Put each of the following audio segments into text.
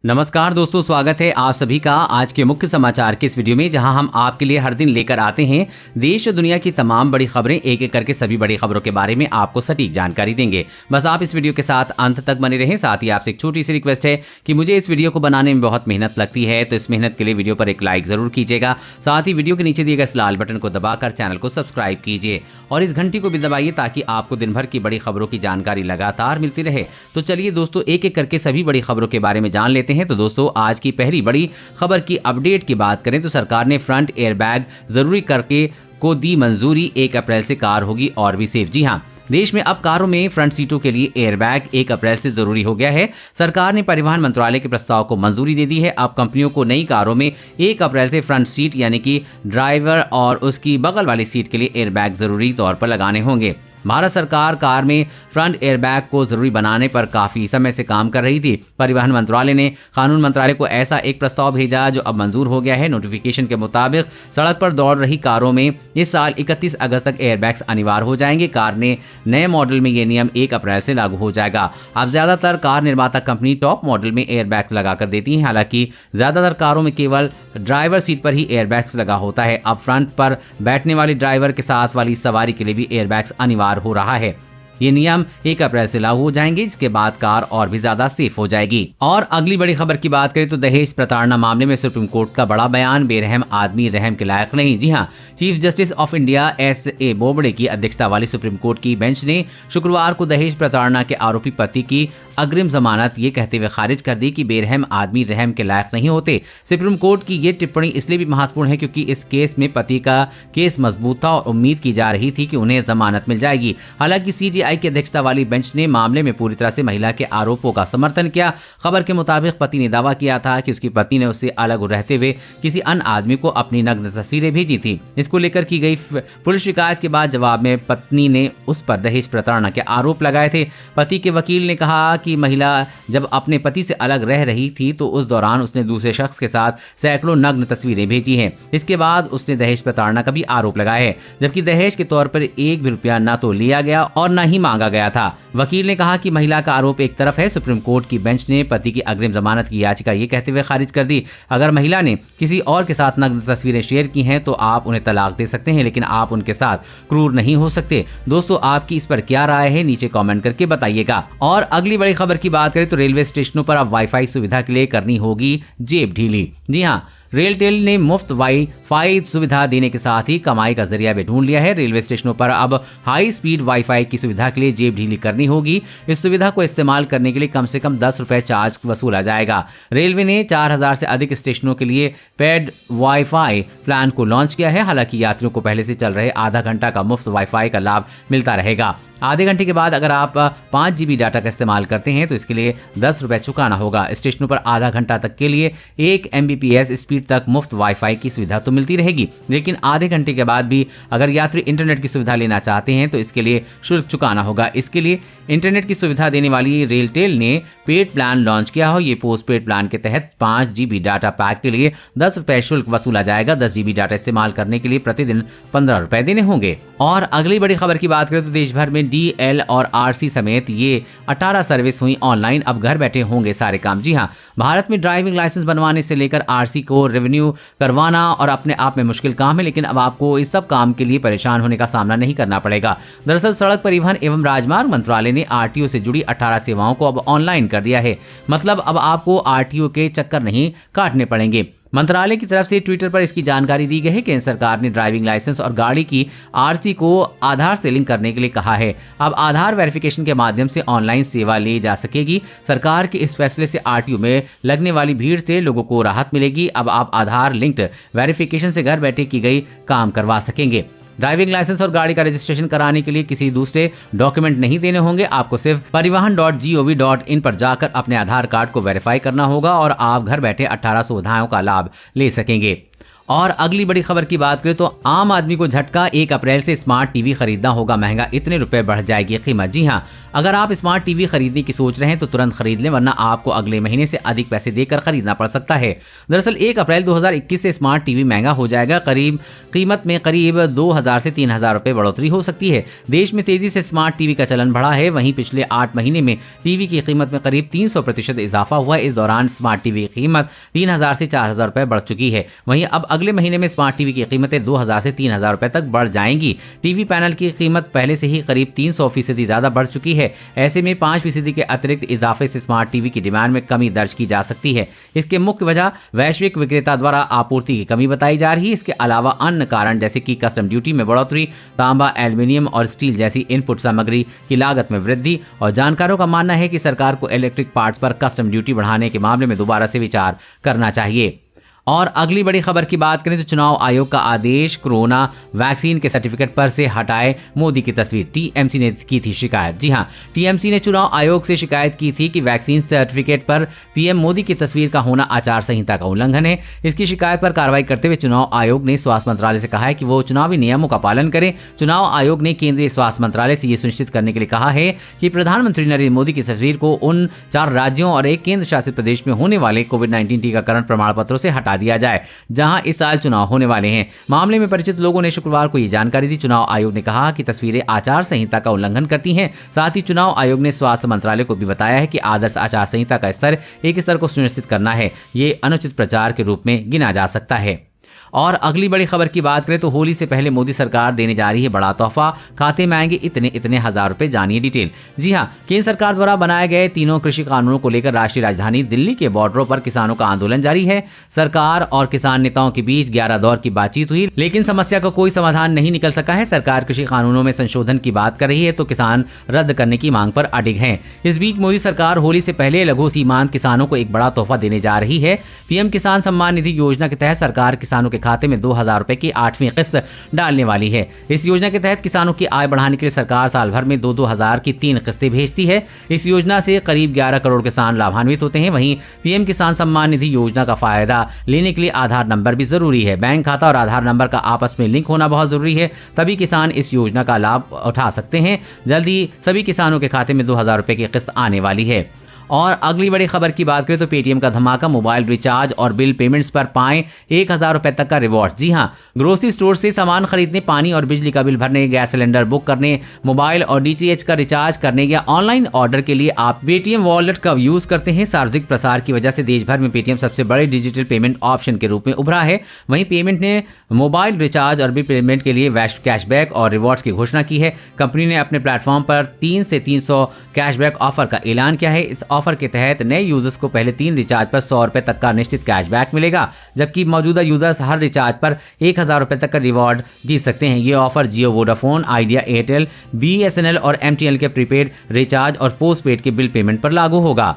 नमस्कार दोस्तों, स्वागत है आप सभी का आज के मुख्य समाचार के इस वीडियो में, जहां हम आपके लिए हर दिन लेकर आते हैं देश और दुनिया की तमाम बड़ी खबरें। एक एक करके सभी बड़ी खबरों के बारे में आपको सटीक जानकारी देंगे। बस आप इस वीडियो के साथ अंत तक बने रहें। साथ ही आपसे एक छोटी सी रिक्वेस्ट है कि मुझे इस वीडियो को बनाने में बहुत मेहनत लगती है, तो इस मेहनत के लिए वीडियो पर एक लाइक जरूर कीजिएगा। साथ ही वीडियो के नीचे दिए गए इस लाल बटन को दबाकर चैनल को सब्सक्राइब कीजिए और इस घंटी को भी दबाइए ताकि आपको दिन भर की बड़ी खबरों की जानकारी लगातार मिलती रहे। तो चलिए दोस्तों, एक एक करके सभी बड़ी खबरों के बारे में जान लेते हैं। तो दोस्तों, आज की पहली बड़ी खबर की अपडेट की बात करें तो सरकार ने फ्रंट एयरबैग जरूरी करके को दी मंजूरी। 1 अप्रैल से कार होगी और भी सेफ। जी हां, देश में अब कारों में फ्रंट सीटों के लिए एयरबैग 1 अप्रैल से जरूरी हो गया है। सरकार ने परिवहन मंत्रालय के प्रस्ताव को मंजूरी दे दी है। अब कंपनियों को नई कारों में 1 अप्रैल से फ्रंट सीट यानी कि ड्राइवर और उसकी बगल वाली सीट के लिए एयरबैग जरूरी तौर पर लगाने होंगे। भारत सरकार कार में फ्रंट एयरबैग को जरूरी बनाने पर काफी समय से काम कर रही थी। परिवहन मंत्रालय ने कानून मंत्रालय को ऐसा एक प्रस्ताव भेजा जो अब मंजूर हो गया है। नोटिफिकेशन के मुताबिक सड़क पर दौड़ रही कारों में इस साल 31 अगस्त तक एयरबैग्स अनिवार्य हो जाएंगे। कार ने नए मॉडल में यह नियम 1 अप्रैल से लागू हो जाएगा। अब ज्यादातर कार निर्माता कंपनी टॉप मॉडल में एयरबैग्स लगाकर देती हैं। हालांकि ज्यादातर कारों में केवल ड्राइवर सीट पर ही एयरबैग्स लगा होता है। अब फ्रंट पर बैठने वाले ड्राइवर के साथ वाली सवारी के लिए भी एयरबैग्स अनिवार्य हो रहा है। ये नियम 1 अप्रैल से लागू हो जाएंगे, जिसके बाद कार और भी ज्यादा सेफ हो जाएगी। और अगली बड़ी खबर की बात करें तो दहेज प्रताड़ना मामले में सुप्रीम कोर्ट का बड़ा बयान। बेरहम आदमी रहम के लायक नहीं। जी हां, chief justice of India S.A. Bobde की अध्यक्षता वाली सुप्रीम कोर्ट की बेंच ने शुक्रवार को दहेज प्रताड़ना के आरोपी पति की अग्रिम जमानत ये कहते हुए खारिज कर दी कि बेरहम आदमी रहम के लायक नहीं होते। सुप्रीम कोर्ट की ये टिप्पणी इसलिए भी महत्वपूर्ण है क्योंकि इस केस में पति का केस मजबूत था और उम्मीद की जा रही थी कि उन्हें जमानत मिल जाएगी। हालांकि CJI की अध्यक्षता वाली बेंच ने मामले में पूरी तरह से महिला के आरोपों का समर्थन किया। खबर के मुताबिक पति ने दावा किया था कि उसकी पत्नी ने उससे अलग रहते हुए किसी अन्य आदमी को अपनी नग्न तस्वीरें भेजी थी। इसको लेकर की गई पुलिस शिकायत के बाद जवाब में पत्नी ने उस पर दहेज प्रताड़ना के आरोप लगाए थे। पति के वकील ने कहा कि महिला जब अपने पति से अलग रह रही थी तो उस दौरान उसने दूसरे शख्स के साथ सैकड़ों नग्न तस्वीरें भेजी हैं। इसके बाद उसने दहेज प्रताड़ना का भी आरोप लगाया है, जबकि दहेज के तौर पर 1 भी रुपया न तो लिया गया और न ही मांगा गया था। वकील ने कहा कि महिला का आरोप एक तरफ है। सुप्रीम कोर्ट की बेंच ने पति की अग्रिम जमानत की याचिका ये कहते हुए खारिज कर दी, अगर महिला ने किसी और के साथ नग्न तस्वीरें शेयर की हैं तो आप उन्हें तलाक दे सकते हैं, लेकिन आप उनके साथ क्रूर नहीं हो सकते। दोस्तों, आपकी इस पर क्या राय है, नीचे कमेंट करके बताइएगा। और अगली बड़ी खबर की बात करें तो रेलवे स्टेशनों पर अब वाईफाई सुविधा के लिए करनी होगी जेब ढीली। जी हां, रेलटेल ने मुफ्त वाईफाई सुविधा देने के साथ ही कमाई का जरिया भी ढूंढ लिया है। रेलवे स्टेशनों पर अब हाई स्पीड वाईफाई की सुविधा के लिए जेब ढीली करनी होगी। इस सुविधा को इस्तेमाल करने के लिए कम से कम 10 रुपए चार्ज वसूला जाएगा। रेलवे ने 4000 से अधिक स्टेशनों के लिए पेड वाईफाई प्लान को लॉन्च किया है। हालांकि यात्रियों को पहले से चल रहे आधा घंटा का मुफ्त वाईफाई का लाभ मिलता रहेगा। आधे घंटे के बाद अगर आप 5 GB डाटा का इस्तेमाल करते हैं तो इसके लिए 10 रुपए चुकाना होगा। स्टेशनों पर आधा घंटा तक के लिए 1 Mbps स्पीड तक मुफ्त वाईफाई की सुविधा तो मिलती रहेगी, लेकिन आधे घंटे के बाद भी अगर यात्री इंटरनेट की सुविधा लेना चाहते हैं तो इसके लिए शुल्क चुकाना होगा। इसके लिए इंटरनेट की सुविधा देने वाली रेलटेल ने पेड प्लान लॉन्च किया हो। ये पोस्ट पेड प्लान के तहत 5 GB डाटा पैक के लिए 10 रुपए शुल्क वसूला जाएगा। 10 GB डाटा इस्तेमाल करने के लिए प्रतिदिन 15 रुपए देने होंगे। और अगली बड़ी खबर की बात करें तो देश भर में DL और RC समेत ये 18 सर्विस हुई ऑनलाइन। अब घर बैठे होंगे सारे काम। जी हाँ, भारत में ड्राइविंग लाइसेंस बनवाने से लेकर RC को रेवेन्यू करवाना और अपने आप में मुश्किल काम है, लेकिन अब आपको इस सब काम के लिए परेशान होने का सामना नहीं करना पड़ेगा। दरअसल सड़क परिवहन एवं राजमार्ग मंत्रालय ने RTO से जुड़ी 18 सेवाओं को अब ऑनलाइन कर दिया है। मतलब अब आपको RTO के चक्कर नहीं काटने पड़ेंगे। मंत्रालय की तरफ से ट्विटर पर इसकी जानकारी दी गई है। केंद्र सरकार ने ड्राइविंग लाइसेंस और गाड़ी की RC को आधार से लिंक करने के लिए कहा है। अब आधार वेरिफिकेशन के माध्यम से ऑनलाइन सेवा ली जा सकेगी। सरकार के इस फैसले से RTO में लगने वाली भीड़ से लोगों को राहत मिलेगी। अब आप आधार लिंक्ड वेरिफिकेशन से घर बैठे की गई काम करवा सकेंगे। ड्राइविंग लाइसेंस और गाड़ी का रजिस्ट्रेशन कराने के लिए किसी दूसरे डॉक्यूमेंट नहीं देने होंगे। आपको सिर्फ परिवहन.gov.in पर जाकर अपने आधार कार्ड को वेरीफाई करना होगा और आप घर बैठे 18 सुविधाओं का लाभ ले सकेंगे। और अगली बड़ी खबर की बात करें तो आम आदमी को झटका, 1 अप्रैल से स्मार्ट टीवी खरीदना होगा महंगा, इतने रुपए बढ़ जाएगी कीमत। जी हाँ, अगर आप स्मार्ट टीवी खरीदने की सोच रहे हैं तो तुरंत खरीद लें, वरना आपको अगले महीने से अधिक पैसे देकर खरीदना पड़ सकता है। दरअसल 1 अप्रैल 2021 से स्मार्ट टीवी महंगा हो जाएगा। कीमत में करीब 2000 से 3000 रुपए बढ़ोतरी हो सकती है। देश में तेजी से स्मार्ट टीवी का चलन बढ़ा है। वहीं पिछले 8 महीने में टीवी की कीमत में करीब 300% इजाफा हुआ है। इस दौरान स्मार्ट टीवी की कीमत 3000 से 4000 रुपए बढ़ चुकी है। वहीं अब अगले महीने में स्मार्ट टीवी की कीमतें 2000 से 3000 रुपए तक बढ़ जाएंगी। टीवी पैनल की कीमत पहले से ही करीब 300% ज्यादा बढ़ चुकी है। ऐसे में 5% के अतिरिक्त इजाफे से स्मार्ट टीवी की डिमांड में कमी दर्ज की जा सकती है। इसके मुख्य वजह वैश्विक विक्रेता द्वारा आपूर्ति की कमी बताई जा रही है। इसके अलावा अन्य कारण जैसे कि कस्टम ड्यूटी में बढ़ोतरी, तांबा, एल्युमिनियम और स्टील जैसी इनपुट सामग्री की लागत में वृद्धि और जानकारों का मानना है कि सरकार को इलेक्ट्रिक पार्ट्स पर कस्टम ड्यूटी बढ़ाने के मामले में दोबारा से विचार करना चाहिए। और अगली बड़ी खबर की बात करें तो चुनाव आयोग का आदेश, कोरोना वैक्सीन के सर्टिफिकेट पर से हटाए मोदी की तस्वीर। टीएमसी ने की थी शिकायत। जी हां, टीएमसी ने चुनाव आयोग से शिकायत की थी कि वैक्सीन सर्टिफिकेट पर पीएम मोदी की तस्वीर का होना आचार संहिता का उल्लंघन है। इसकी शिकायत पर कार्रवाई करते हुए चुनाव आयोग ने स्वास्थ्य मंत्रालय से कहा है कि वो चुनावी नियमों का पालन करें। चुनाव आयोग ने केंद्रीय स्वास्थ्य मंत्रालय से यह सुनिश्चित करने के लिए कहा है कि प्रधानमंत्री नरेंद्र मोदी की तस्वीर को उन 4 राज्यों और एक केंद्र शासित प्रदेश में होने वाले कोविड-19 टीकाकरण प्रमाण पत्रों से हटा दिया जाए जहां इस साल चुनाव होने वाले हैं। मामले में परिचित लोगों ने शुक्रवार को यह जानकारी दी। चुनाव आयोग ने कहा कि तस्वीरें आचार संहिता का उल्लंघन करती हैं। साथ ही चुनाव आयोग ने स्वास्थ्य मंत्रालय को भी बताया है कि आदर्श आचार संहिता का स्तर एक स्तर को सुनिश्चित करना है। ये अनुचित प्रचार के रूप में गिना जा सकता है। और अगली बड़ी खबर की बात करें तो होली से पहले मोदी सरकार देने जा रही है बड़ा तोहफा, खाते में आएंगे इतने हजार रुपए। जानिए डिटेल। जी हां, केंद्र सरकार द्वारा बनाए गए तीनों कृषि कानूनों को लेकर राष्ट्रीय राजधानी दिल्ली के बॉर्डरों पर किसानों का आंदोलन जारी है। सरकार और किसान नेताओं के बीच 11 दौर की बातचीत हुई, लेकिन समस्या का कोई समाधान नहीं निकल सका है। सरकार कृषि कानूनों में संशोधन की बात कर रही है तो किसान रद्द करने की मांग पर अडिग हैं। इस बीच मोदी सरकार होली से पहले लघु सीमांत किसानों को एक बड़ा तोहफा देने जा रही है। पीएम किसान सम्मान निधि योजना के तहत सरकार किसानों के खाते में 2000 रुपए की 8वीं किस्त डालने वाली है। इस योजना के तहत किसानों की आय बढ़ाने के लिए सरकार साल भर में 2-2 हजार की 3 किस्तें भेजती है। इस योजना से करीब 11 करोड़ किसान लाभान्वित होते हैं। वहीं पीएम किसान सम्मान निधि योजना का फायदा लेने के लिए आधार नंबर भी जरूरी है। बैंक खाता और आधार नंबर का आपस में लिंक होना बहुत जरूरी है, तभी किसान इस योजना का लाभ उठा सकते हैं। जल्दी सभी किसानों के खाते में 2000 रुपए की किस्त आने वाली है। और अगली बड़ी खबर की बात करें तो पेटीएम का धमाका, मोबाइल रिचार्ज और बिल पेमेंट्स पर पाएं 1000 रुपए तक का रिवॉर्ड। जी हां, ग्रोसरी स्टोर से सामान खरीदने, पानी और बिजली का बिल भरने, गैस सिलेंडर बुक करने, मोबाइल और डीटीएच का रिचार्ज करने या ऑनलाइन ऑर्डर के लिए आप पेटीएम वॉलेट का यूज करते हैं। सार्वजनिक प्रसार की वजह से देश भर में पेटीएम सबसे बड़े डिजिटल पेमेंट ऑप्शन के रूप में उभरा है। वहीं पेमेंट ने मोबाइल रिचार्ज और बिल पेमेंट के लिए वैश्विक कैशबैक और रिवॉर्ड्स की घोषणा की है। कंपनी ने अपने प्लेटफॉर्म पर 3 से 300 कैशबैक ऑफर का ऐलान किया है। इस ऑफर के तहत नए यूजर्स को पहले 3 रिचार्ज पर 100 रुपए तक का निश्चित कैशबैक मिलेगा, जबकि मौजूदा यूजर्स हर रिचार्ज पर 1000 रुपए तक का रिवॉर्ड जीत सकते हैं। ये ऑफर जियो, वोडाफोन, आइडिया, एयरटेल, बीएसएनएल और एमटीएनएल के प्रीपेड रिचार्ज और पोस्टपेड के बिल पेमेंट पर लागू होगा।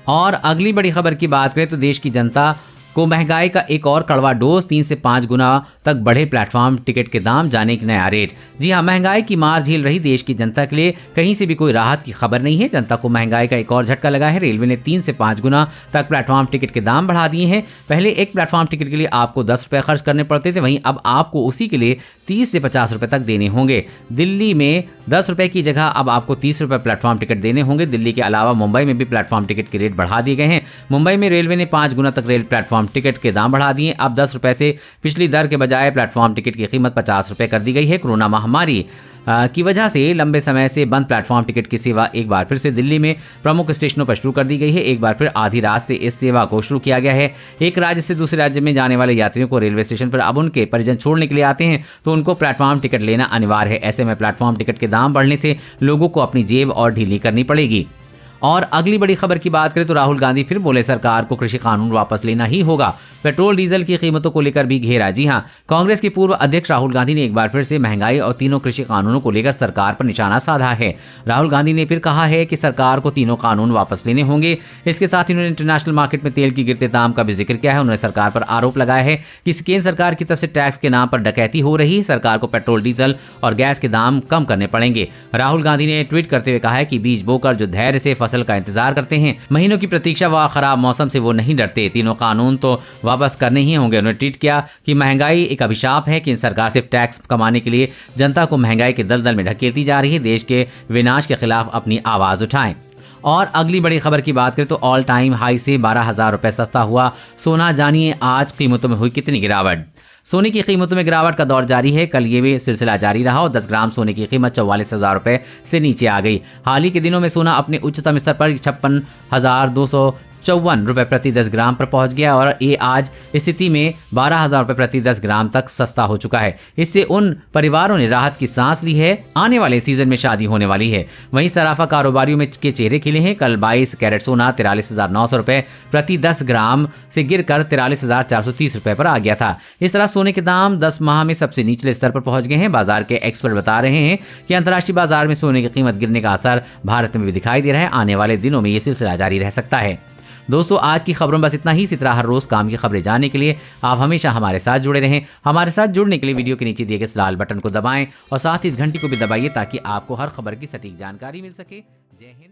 और अगली बड़ी खबर की बात करें तो देश की जनता को महंगाई का एक और कड़वा डोज, 3 से 5 गुना तक बढ़े प्लेटफॉर्म टिकट के दाम, जाने एक नया रेट। जी हां, महंगाई की मार झेल रही देश की जनता के लिए कहीं से भी कोई राहत की खबर नहीं है। जनता को महंगाई का एक और झटका लगा है। रेलवे ने 3 से 5 गुना तक प्लेटफॉर्म टिकट के दाम बढ़ा दिए हैं। पहले एक प्लेटफॉर्म टिकट के लिए आपको 10 रुपए खर्च करने पड़ते थे, वहीं अब आपको उसी के लिए 30 से 50 रुपए तक देने होंगे। दिल्ली में 10 रुपए की जगह अब आपको 30 रुपए प्लेटफॉर्म टिकट देने होंगे। दिल्ली के अलावा मुंबई में भी प्लेटफॉर्म टिकट के रेट बढ़ा दिए गए हैं। मुंबई में रेलवे ने 5 गुना तक रेल प्लेटफॉर्म टिकट के दाम बढ़ा दिए। अब 10 रुपए से पिछली दर के बजाय प्लेटफॉर्म टिकट की कीमत 50 रुपए कर दी गई है। कोरोना महामारी की वजह से लंबे समय से बंद प्लेटफॉर्म टिकट की सेवा एक बार फिर से दिल्ली में प्रमुख स्टेशनों पर शुरू कर दी गई है। एक बार फिर आधी रात से इस सेवा को शुरू किया गया है। एक राज्य से दूसरे राज्य में जाने वाले यात्रियों को रेलवे स्टेशन पर अब उनके परिजन छोड़ने के लिए आते हैं तो उनको प्लेटफॉर्म टिकट लेना अनिवार्य है। ऐसे में प्लेटफॉर्म टिकट के दाम बढ़ने से लोगों को अपनी जेब और ढीली करनी पड़ेगी। और अगली बड़ी खबर की बात करें तो राहुल गांधी फिर बोले सरकार को कृषि कानून वापस लेना ही होगा। पेट्रोल डीजल की कीमतों को लेकर भी घेरा। जी हां, कांग्रेस के पूर्व अध्यक्ष राहुल गांधी ने एक बार फिर से महंगाई और तीनों कृषि कानूनों को लेकर सरकार पर निशाना साधा है। राहुल गांधी ने फिर कहा है कि सरकार को तीनों कानून वापस लेने होंगे। इसके साथ ही उन्होंने इंटरनेशनल मार्केट में तेल की गिरते दाम का भी जिक्र किया है। उन्होंने सरकार पर आरोप लगाया है कि केंद्र सरकार की तरफ से टैक्स के नाम पर डकैती हो रही है। सरकार को पेट्रोल, डीजल और गैस के दाम कम करने पड़ेंगे। राहुल गांधी ने ट्वीट करते हुए कहा है कि बीज बोकर जो धैर्य से फसल फसल का इंतजार करते हैं। महीनों की प्रतीक्षा व खराब मौसम से वो नहीं डरते। तीनों कानून तो वापस करने ही होंगे। उन्होंने ट्वीट किया कि महंगाई एक अभिशाप है कि सरकार सिर्फ टैक्स कमाने के लिए जनता को महंगाई के दलदल में ढकेलती जा रही है। देश के विनाश के खिलाफ अपनी आवाज उठाएं। और अगली बड़ी खबर की बात करें तो ऑल टाइम हाई से 12,000 रुपए सस्ता हुआ सोना। जानिए आज कीमतों में हुई कितनी गिरावट। सोने की कीमतों में गिरावट का दौर जारी है। कल ये भी सिलसिला जारी रहा और 10 ग्राम सोने की कीमत 44,000 रुपए से नीचे आ गई। हाल ही के दिनों में सोना अपने उच्चतम स्तर पर 56,254 रुपए प्रति 10 ग्राम पर पहुंच गया और ये आज स्थिति में 12,000 रुपए प्रति 10 ग्राम तक सस्ता हो चुका है। इससे उन परिवारों ने राहत की सांस ली है। आने वाले सीजन में शादी होने वाली है। वहीं सराफा कारोबारियों में के चेहरे खिले हैं। कल 22 कैरेट सोना 43,900 रुपए प्रति 10 ग्राम से गिरकर 43,430 रुपए पर आ गया था। इस तरह सोने के दाम 10 माह में सबसे निचले स्तर पर पहुंच गए हैं। बाजार के एक्सपर्ट बता रहे हैं कि अंतर्राष्ट्रीय बाजार में सोने की कीमत गिरने का असर भारत में भी दिखाई दे रहा है। आने वाले दिनों में यह सिलसिला जारी रह सकता है। दोस्तों आज की खबरों में बस इतना ही। इसी तरह हर रोज काम की खबरें जानने के लिए आप हमेशा हमारे साथ जुड़े रहें। हमारे साथ जुड़ने के लिए वीडियो के नीचे दिए गए लाल बटन को दबाएं और साथ ही इस घंटी को भी दबाइए ताकि आपको हर खबर की सटीक जानकारी मिल सके। जय हिंद।